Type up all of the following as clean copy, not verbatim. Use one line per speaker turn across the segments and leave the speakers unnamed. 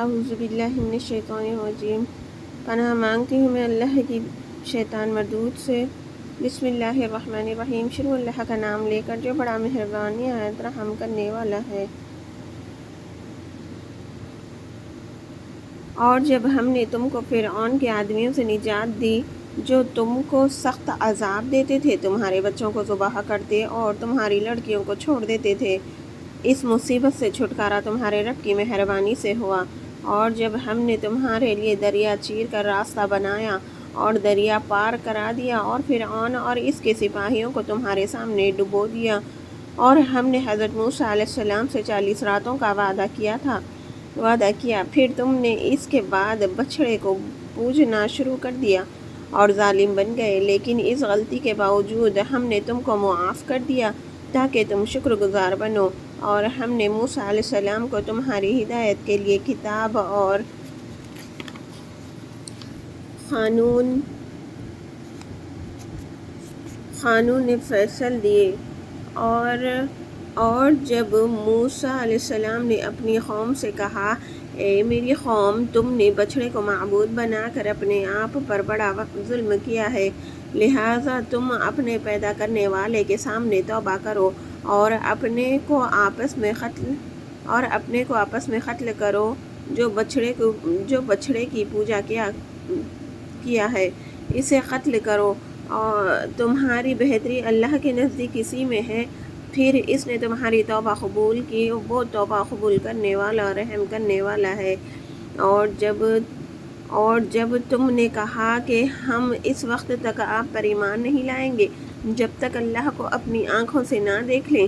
اعوذ باللہ من الشیطان الرجیم۔ پناہ مانگتی ہوں میں اللہ کی شیطان مردود سے۔ بسم اللہ الرحمن الرحیم۔ شروع اللہ کا نام لے کر جو بڑا مہربان نہایت رحم کرنے والا ہے۔ اور جب ہم نے تم کو فرعون کے آدمیوں سے نجات دی جو تم کو سخت عذاب دیتے تھے، تمہارے بچوں کو ذبح کرتے اور تمہاری لڑکیوں کو چھوڑ دیتے تھے، اس مصیبت سے چھٹکارا تمہارے رب کی مہربانی سے ہوا۔ اور جب ہم نے تمہارے لیے دریا چیر کر راستہ بنایا اور دریا پار کرا دیا اور فرعون اور اس کے سپاہیوں کو تمہارے سامنے ڈبو دیا، اور ہم نے حضرت موسیٰ علیہ السلام سے 40 راتوں کا وعدہ کیا، پھر تم نے اس کے بعد بچھڑے کو پوجنا شروع کر دیا اور ظالم بن گئے، لیکن اس غلطی کے باوجود ہم نے تم کو معاف کر دیا تاکہ تم شکر گزار بنو۔ اور ہم نے موسیٰ علیہ السلام کو تمہاری ہدایت کے لیے کتاب اور قانون فیصل دیے۔ اور جب موسیٰ علیہ السلام نے اپنی قوم سے کہا، اے میری قوم، تم نے بچھڑے کو معبود بنا کر اپنے آپ پر بڑا ظلم کیا ہے، لہٰذا تم اپنے پیدا کرنے والے کے سامنے توبہ کرو اور اپنے کو آپس میں قتل کرو جو بچھڑے کی پوجا کیا ہے، اسے قتل کرو، اور تمہاری بہتری اللہ کے نزدیک اسی میں ہے، پھر اس نے تمہاری توبہ قبول کی، وہ توبہ قبول کرنے والا رحم کرنے والا ہے۔ اور جب تم نے کہا کہ ہم اس وقت تک آپ پر ایمان نہیں لائیں گے جب تک اللہ کو اپنی آنکھوں سے نہ دیکھ لیں،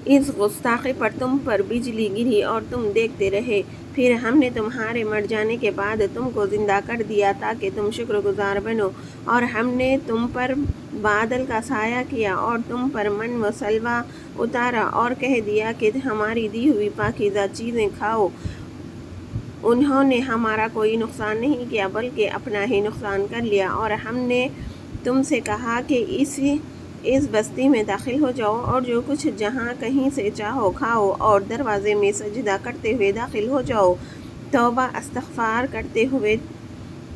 اس گستاخی پر تم پر بجلی گری اور تم دیکھتے رہے، پھر ہم نے تمہارے مر جانے کے بعد تم کو زندہ کر دیا تاکہ تم شکر گزار بنو، اور ہم نے تم پر بادل کا سایہ کیا اور تم پر من و سلویٰ اتارا اور کہہ دیا کہ ہماری دی ہوئی پاکیزہ چیزیں کھاؤ۔ انہوں نے ہمارا کوئی نقصان نہیں کیا بلکہ اپنا ہی نقصان کر لیا، اور ہم نے تم سے کہا کہ اس بستی میں داخل ہو جاؤ اور جو کچھ جہاں کہیں سے چاہو کھاؤ اور دروازے میں سجدہ کرتے ہوئے داخل ہو جاؤ، توبہ استغفار کرتے ہوئے،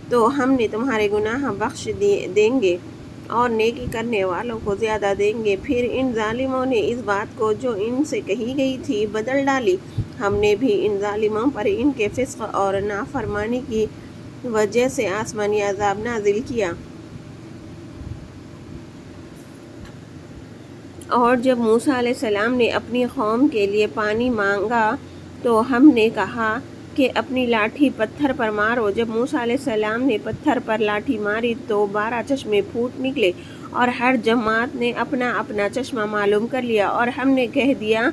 تو ہم نے تمہارے گناہ بخش دیں گے اور نیکی کرنے والوں کو زیادہ دیں گے۔ پھر ان ظالموں نے اس بات کو جو ان سے کہی گئی تھی بدل ڈالی، ہم نے بھی ان ظالموں پر ان کے فسق اور نافرمانی کی وجہ سے آسمانی عذاب نازل کیا۔ اور جب موسیٰ علیہ السلام نے اپنی قوم کے لیے پانی مانگا تو ہم نے کہا کہ اپنی لاٹھی پتھر پر مارو۔ جب موسیٰ علیہ السلام نے پتھر پر لاٹھی ماری تو 12 چشمے پھوٹ نکلے اور ہر جماعت نے اپنا اپنا چشمہ معلوم کر لیا، اور ہم نے کہہ دیا،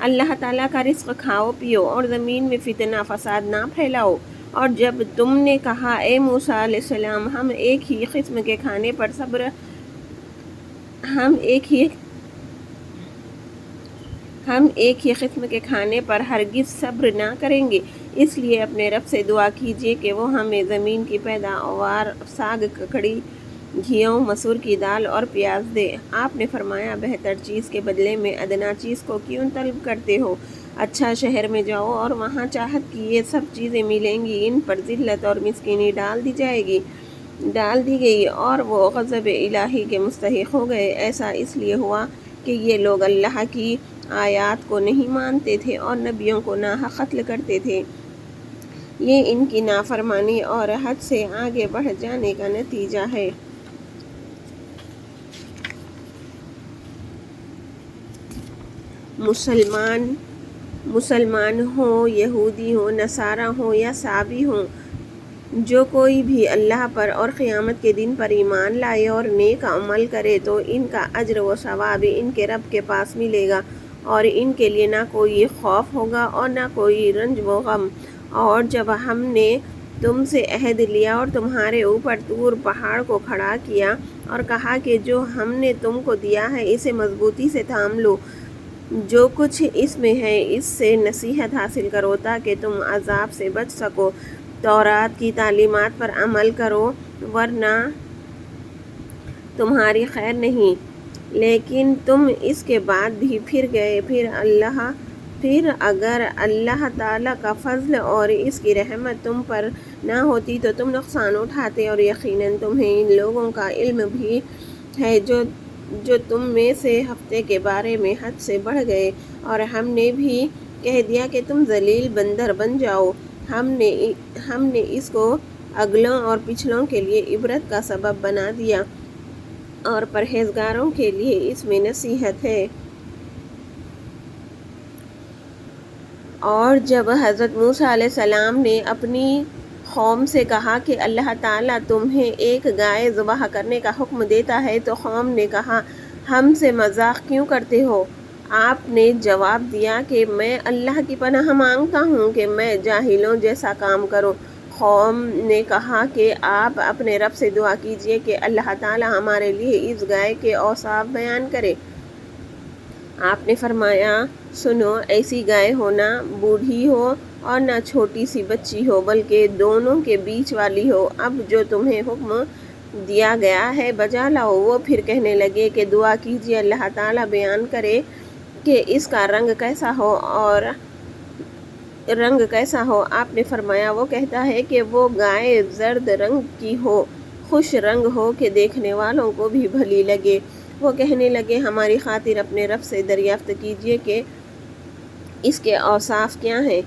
اللہ تعالیٰ کا رزق کھاؤ پیو اور زمین میں فتنہ فساد نہ پھیلاؤ۔ اور جب تم نے کہا، اے موسیٰ علیہ السلام، ہم ایک ہی قسم کے کھانے پر ہرگز صبر نہ کریں گے، اس لیے اپنے رب سے دعا کیجیے کہ وہ ہمیں زمین کی پیداوار، ساگ، ککڑی، گھیوں، مسور کی دال اور پیاز دے۔ آپ نے فرمایا، بہتر چیز کے بدلے میں ادنا چیز کو کیوں طلب کرتے ہو؟ اچھا، شہر میں جاؤ اور وہاں چاہت کی یہ سب چیزیں ملیں گی۔ ان پر ذلت اور مسکینی ڈال دی گئی اور وہ غضب الہی کے مستحق ہو گئے۔ ایسا اس لیے ہوا کہ یہ لوگ اللہ کی آیات کو نہیں مانتے تھے اور نبیوں کو ناحق قتل کرتے تھے۔ یہ ان کی نافرمانی اور حد سے آگے بڑھ جانے کا نتیجہ ہے۔ مسلمان ہوں، یہودی ہوں، نصارہ ہوں یا سابی ہوں، جو کوئی بھی اللہ پر اور قیامت کے دن پر ایمان لائے اور نیک عمل کرے تو ان کا اجر و ثواب ان کے رب کے پاس ملے گا، اور ان کے لیے نہ کوئی خوف ہوگا اور نہ کوئی رنج و غم۔ اور جب ہم نے تم سے عہد لیا اور تمہارے اوپر طور پہاڑ کو کھڑا کیا اور کہا کہ جو ہم نے تم کو دیا ہے اسے مضبوطی سے تھام لو، جو کچھ اس میں ہے اس سے نصیحت حاصل کرو تاکہ تم عذاب سے بچ سکو، تورات کی تعلیمات پر عمل کرو، ورنہ تمہاری خیر نہیں۔ لیکن تم اس کے بعد بھی پھر گئے، پھر اللہ پھر اگر اللہ تعالیٰ کا فضل اور اس کی رحمت تم پر نہ ہوتی تو تم نقصان اٹھاتے، اور یقیناً تمہیں ان لوگوں کا علم بھی ہے جو تم میں سے ہفتے کے بارے میں حد سے بڑھ گئے، اور ہم نے بھی کہہ دیا کہ تم ذلیل بندر بن جاؤ۔ ہم نے اس کو اگلوں اور پچھلوں کے لیے عبرت کا سبب بنا دیا، اور پرہیزگاروں کے لیے اس میں نصیحت ہے۔ اور جب حضرت موسیٰ علیہ السلام نے اپنی قوم سے کہا کہ اللہ تعالیٰ تمہیں ایک گائے ذبح کرنے کا حکم دیتا ہے تو قوم نے کہا ہم سے مذاق کیوں کرتے ہو؟ آپ نے جواب دیا کہ میں اللہ کی پناہ مانگتا ہوں کہ میں جاہلوں جیسا کام کروں۔ قوم نے کہا کہ آپ اپنے رب سے دعا کیجئے کہ اللہ تعالیٰ ہمارے لیے اس گائے کے اوصاف بیان کرے۔ آپ نے فرمایا سنو، ایسی گائے ہو نہ بوڑھی ہو اور نہ چھوٹی سی بچی ہو، بلکہ دونوں کے بیچ والی ہو۔ اب جو تمہیں حکم دیا گیا ہے بجا لاؤ۔ وہ پھر کہنے لگے کہ دعا کیجئے اللہ تعالیٰ بیان کرے کہ اس کا رنگ کیسا ہو اور رنگ کیسا ہو۔ آپ نے فرمایا وہ کہتا ہے کہ وہ گائے زرد رنگ کی ہو، خوش رنگ ہو کہ دیکھنے والوں کو بھی بھلی لگے۔ وہ کہنے لگے ہماری خاطر اپنے رب سے دریافت کیجئے کہ اس کے اوصاف کیا ہیں،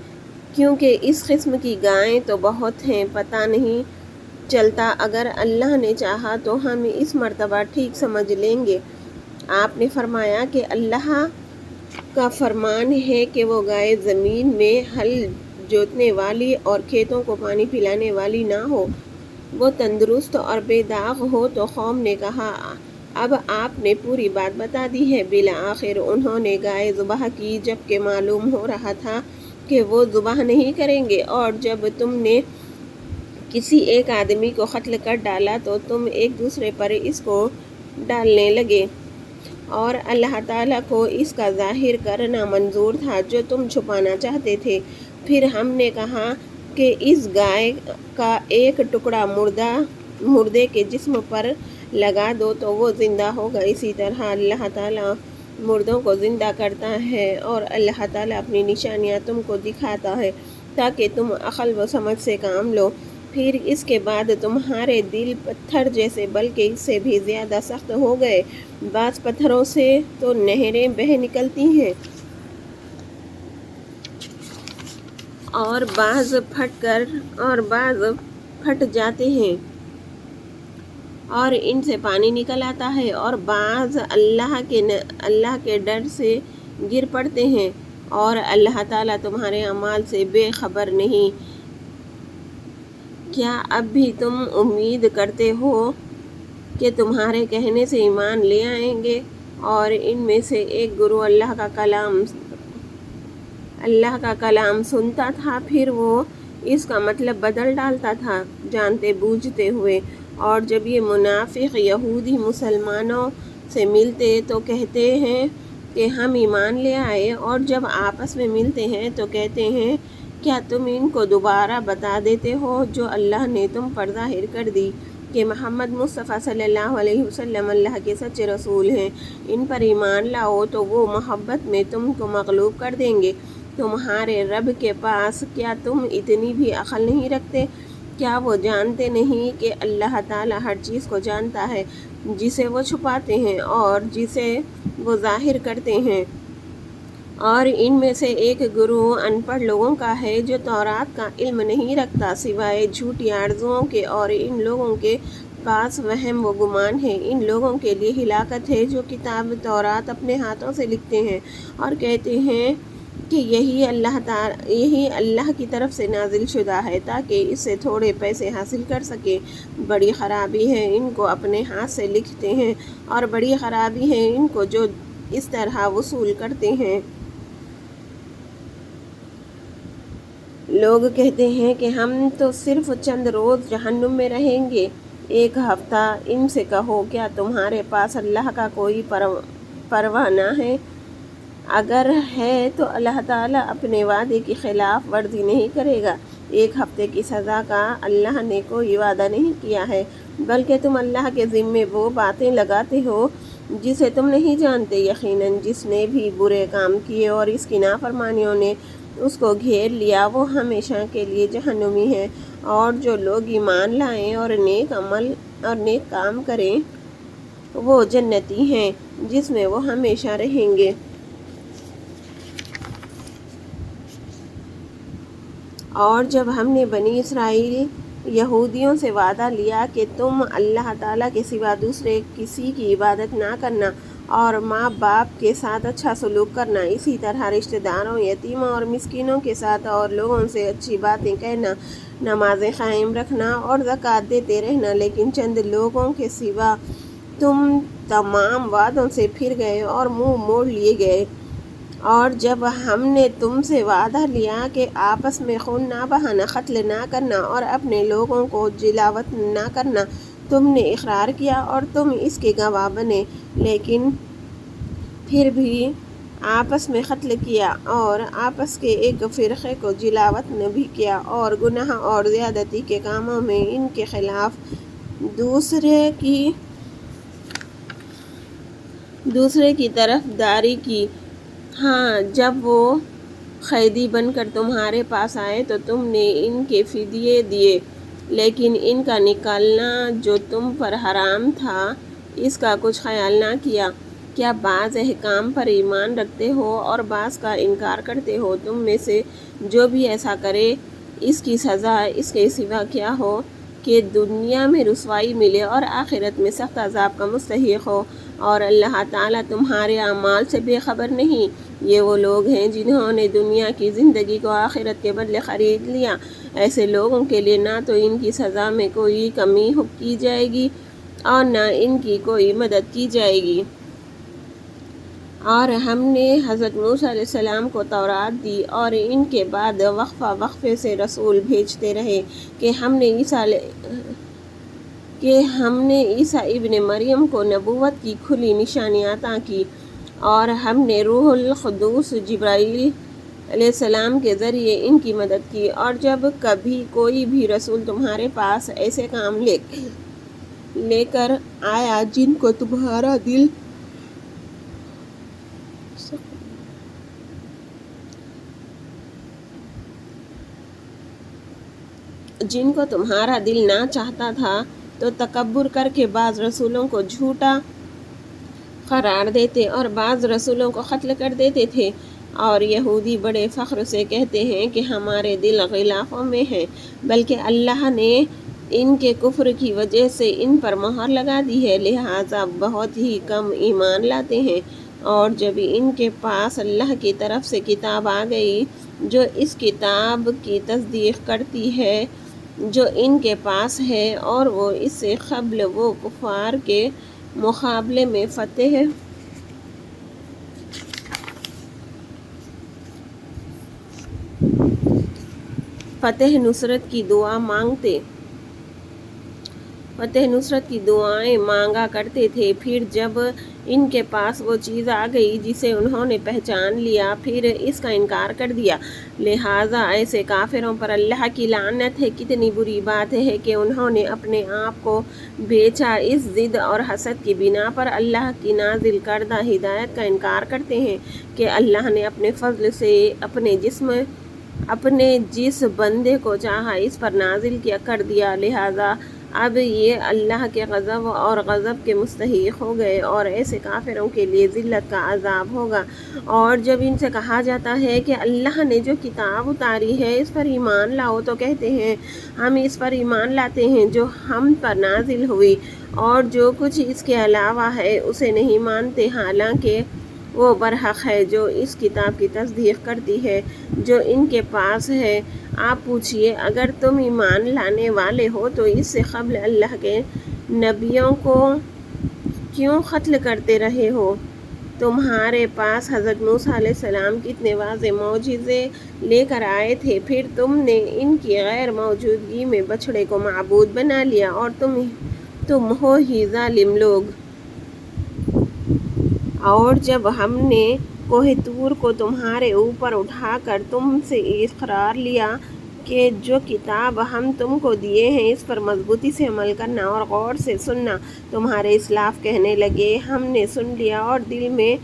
کیونکہ اس قسم کی گائیں تو بہت ہیں، پتہ نہیں چلتا، اگر اللہ نے چاہا تو ہم اس مرتبہ ٹھیک سمجھ لیں گے۔ آپ نے فرمایا کہ اللہ کا فرمان ہے کہ وہ گائے زمین میں ہل جوتنے والی اور کھیتوں کو پانی پلانے والی نہ ہو، وہ تندرست اور بے داغ ہو۔ تو قوم نے کہا اب آپ نے پوری بات بتا دی ہے۔ بالآخر انہوں نے گائے ذبح کی، جبکہ معلوم ہو رہا تھا کہ وہ ذبح نہیں کریں گے، اور جب تم نے کسی ایک آدمی کو قتل کر ڈالا تو تم ایک دوسرے پر اس کو ڈالنے لگے، اور اللہ تعالیٰ کو اس کا ظاہر کرنا منظور تھا جو تم چھپانا چاہتے تھے۔ پھر ہم نے کہا کہ اس گائے کا ایک ٹکڑا مردے کے جسم پر لگا دو تو وہ زندہ ہوگا۔ اسی طرح اللہ تعالیٰ مردوں کو زندہ کرتا ہے، اور اللہ تعالیٰ اپنی نشانیاں تم کو دکھاتا ہے تاکہ تم عقل و سمجھ سے کام لو۔ پھر اس کے بعد تمہارے دل پتھر جیسے بلکہ اس سے بھی زیادہ سخت ہو گئے۔ بعض پتھروں سے تو نہریں بہہ نکلتی ہیں اور بعض پھٹ جاتے ہیں اور ان سے پانی نکل آتا ہے، اور بعض اللہ کے ڈر سے گر پڑتے ہیں، اور اللہ تعالیٰ تمہارے اعمال سے بے خبر نہیں۔ کیا اب بھی تم امید کرتے ہو کہ تمہارے کہنے سے ایمان لے آئیں گے؟ اور ان میں سے ایک گروہ اللہ کا کلام سنتا تھا، پھر وہ اس کا مطلب بدل ڈالتا تھا جانتے بوجھتے ہوئے۔ اور جب یہ منافق یہودی مسلمانوں سے ملتے تو کہتے ہیں کہ ہم ایمان لے آئے، اور جب آپس میں ملتے ہیں تو کہتے ہیں کیا تم ان کو دوبارہ بتا دیتے ہو جو اللہ نے تم پر ظاہر کر دی کہ محمد مصطفیٰ صلی اللہ علیہ وسلم اللہ کے سچے رسول ہیں، ان پر ایمان لاؤ تو وہ محبت میں تم کو مغلوب کر دیں گے تمہارے رب کے پاس۔ کیا تم اتنی بھی عقل نہیں رکھتے؟ کیا وہ جانتے نہیں کہ اللہ تعالیٰ ہر چیز کو جانتا ہے، جسے وہ چھپاتے ہیں اور جسے وہ ظاہر کرتے ہیں؟ اور ان میں سے ایک گروہ ان پڑھ لوگوں کا ہے جو تورات کا علم نہیں رکھتا سوائے جھوٹی آرزوؤں کے، اور ان لوگوں کے پاس وہم و گمان ہے۔ ان لوگوں کے لیے ہلاکت ہے جو کتاب تورات اپنے ہاتھوں سے لکھتے ہیں اور کہتے ہیں کہ یہی اللہ کی طرف سے نازل شدہ ہے تاکہ اس سے تھوڑے پیسے حاصل کر سکیں۔ بڑی خرابی ہے ان کو اپنے ہاتھ سے لکھتے ہیں، اور بڑی خرابی ہے ان کو جو اس طرح وصول کرتے ہیں۔ لوگ کہتے ہیں کہ ہم تو صرف چند روز جہنم میں رہیں گے، ایک ہفتہ۔ ان سے کہو کیا تمہارے پاس اللہ کا کوئی پرواہ نہ ہے؟ اگر ہے تو اللہ تعالیٰ اپنے وعدے کی خلاف ورزی نہیں کرے گا۔ ایک ہفتے کی سزا کا اللہ نے کوئی وعدہ نہیں کیا ہے، بلکہ تم اللہ کے ذمے وہ باتیں لگاتے ہو جسے تم نہیں جانتے، یقیناً جس نے بھی برے کام کیے اور اس کی نافرمانیوں نے اس کو گھیر لیا وہ ہمیشہ کے لیے جہنمی ہے، اور جو لوگ ایمان لائیں اور نیک عمل اور نیک کام کریں وہ جنتی ہیں جس میں وہ ہمیشہ رہیں گے۔ اور جب ہم نے بنی اسرائیل یہودیوں سے وعدہ لیا کہ تم اللہ تعالیٰ کے سوا دوسرے کسی کی عبادت نہ کرنا اور ماں باپ کے ساتھ اچھا سلوک کرنا، اسی طرح رشتہ داروں، یتیموں اور مسکینوں کے ساتھ اور لوگوں سے اچھی باتیں کہنا، نمازیں قائم رکھنا اور زکوٰۃ دیتے رہنا، لیکن چند لوگوں کے سوا تم تمام وعدوں سے پھر گئے اور منہ موڑ لیے گئے۔ اور جب ہم نے تم سے وعدہ لیا کہ آپس میں خون نہ بہانا، قتل نہ کرنا اور اپنے لوگوں کو جلاوطن نہ کرنا، تم نے اقرار کیا اور تم اس کے گواہ بنے، لیکن پھر بھی آپس میں قتل کیا اور آپس کے ایک فرقے کو جلاوطن بھی کیا اور گناہ اور زیادتی کے کاموں میں ان کے خلاف دوسرے کی طرفداری کی۔ ہاں، جب وہ قیدی بن کر تمہارے پاس آئے تو تم نے ان کے فدیے دیے، لیکن ان کا نکالنا جو تم پر حرام تھا اس کا کچھ خیال نہ کیا۔ کیا بعض احکام پر ایمان رکھتے ہو اور بعض کا انکار کرتے ہو؟ تم میں سے جو بھی ایسا کرے اس کی سزا اس کے سوا کیا ہو کہ دنیا میں رسوائی ملے اور آخرت میں سخت عذاب کا مستحق ہو، اور اللہ تعالیٰ تمہارے اعمال سے بے خبر نہیں۔ یہ وہ لوگ ہیں جنہوں نے دنیا کی زندگی کو آخرت کے بدلے خرید لیا۔ ایسے لوگوں کے لیے نہ تو ان کی سزا میں کوئی کمی کی جائے گی اور نہ ان کی کوئی مدد کی جائے گی۔ اور ہم نے حضرت موسیٰ علیہ السلام کو تورات دی اور ان کے بعد وقفے سے رسول بھیجتے رہے کہ ہم نے عیسیٰ ابن مریم کو نبوت کی کھلی نشانیاں عطا کی، اور ہم نے روح القدس جبرائیل علیہ السلام کے ذریعے ان کی مدد کی۔ اور جب کبھی کوئی بھی رسول تمہارے پاس ایسے کام لے کر آیا جن کو تمہارا دل نہ چاہتا تھا تو تکبر کر کے بعض رسولوں کو جھوٹا قرار دیتے اور بعض رسولوں کو قتل کر دیتے تھے۔ اور یہودی بڑے فخر سے کہتے ہیں کہ ہمارے دل غلافوں میں ہیں، بلکہ اللہ نے ان کے کفر کی وجہ سے ان پر مہر لگا دی ہے، لہٰذا بہت ہی کم ایمان لاتے ہیں۔ اور جب ان کے پاس اللہ کی طرف سے کتاب آ گئی جو اس کتاب کی تصدیق کرتی ہے جو ان کے پاس ہے، اور وہ اس سے قبل وہ کفار کے مقابلے میں فتح نصرت کی دعائیں مانگا کرتے تھے، پھر جب ان کے پاس وہ چیز آ گئی جسے انہوں نے پہچان لیا پھر اس کا انکار کر دیا، لہٰذا ایسے کافروں پر اللہ کی لعنت ہے۔ کتنی بری بات ہے کہ انہوں نے اپنے آپ کو بیچا، اس ضد اور حسد کی بنا پر اللہ کی نازل کردہ ہدایت کا انکار کرتے ہیں کہ اللہ نے اپنے فضل سے اپنے جس بندے کو چاہا اس پر نازل کر دیا، لہٰذا اب یہ اللہ کے غضب اور غضب کے مستحق ہو گئے، اور ایسے کافروں کے لیے ذلت کا عذاب ہوگا۔ اور جب ان سے کہا جاتا ہے کہ اللہ نے جو کتاب اتاری ہے اس پر ایمان لاؤ تو کہتے ہیں ہم اس پر ایمان لاتے ہیں جو ہم پر نازل ہوئی، اور جو کچھ اس کے علاوہ ہے اسے نہیں مانتے، حالانکہ وہ برحق ہے جو اس کتاب کی تصدیق کرتی ہے جو ان کے پاس ہے۔ آپ پوچھئے اگر تم ایمان لانے والے ہو تو اس سے قبل اللہ کے نبیوں کو کیوں قتل کرتے رہے ہو؟ تمہارے پاس حضرت موسیٰ علیہ السلام کتنے واضح معجزے لے کر آئے تھے، پھر تم نے ان کی غیر موجودگی میں بچھڑے کو معبود بنا لیا، اور تم ہو ہی ظالم لوگ۔ اور جب ہم نے کوہ طور کو تمہارے اوپر اٹھا کر تم سے اقرار لیا کہ جو کتاب ہم تم کو دیے ہیں اس پر مضبوطی سے عمل کرنا اور غور سے سننا۔ تمہارے اسلاف کہنے لگے ہم نے سن لیا، اور دل میں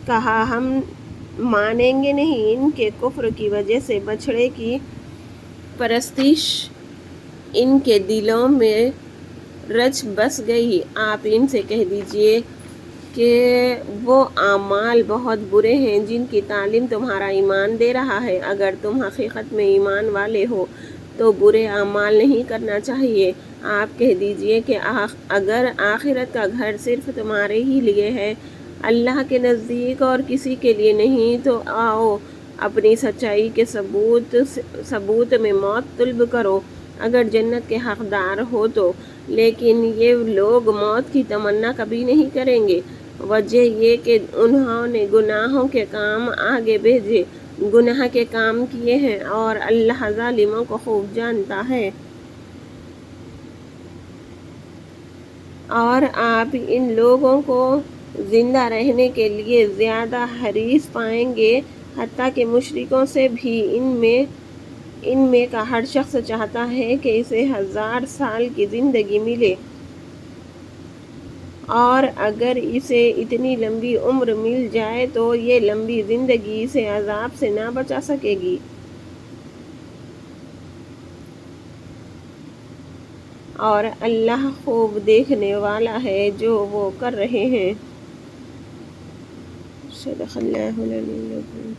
کہا ہم مانیں گے نہیں۔ ان کے کفر کی وجہ سے بچھڑے کی پرستش ان کے دلوں میں رچ بس گئی۔ آپ ان سے کہہ دیجئے کہ وہ اعمال بہت برے ہیں جن کی تعلیم تمہارا ایمان دے رہا ہے۔ اگر تم حقیقت میں ایمان والے ہو تو برے اعمال نہیں کرنا چاہیے۔ آپ کہہ دیجئے کہ اگر آخرت کا گھر صرف تمہارے ہی لیے ہے، اللہ کے نزدیک اور کسی کے لیے نہیں، تو آؤ اپنی سچائی کے ثبوت میں موت طلب کرو اگر جنت کے حقدار ہو تو۔ لیکن یہ لوگ موت کی تمنا کبھی نہیں کریں گے۔ وجہ یہ کہ انہوں نے گناہوں کے کام آگے بھیجے، گناہ کے کام کیے ہیں، اور اللہ ظالموں کو خوب جانتا ہے۔ اور آپ ان لوگوں کو زندہ رہنے کے لیے زیادہ حریص پائیں گے، حتیٰ کہ مشرکوں سے بھی ان میں کا ہر شخص چاہتا ہے کہ اسے 1000 سال کی زندگی ملے، اور اگر اسے اتنی لمبی عمر مل جائے تو یہ لمبی زندگی اسے عذاب سے نہ بچا سکے گی۔ اور اللہ خوب دیکھنے والا ہے جو وہ کر رہے ہیں۔ صدق اللہ العلی العظیم۔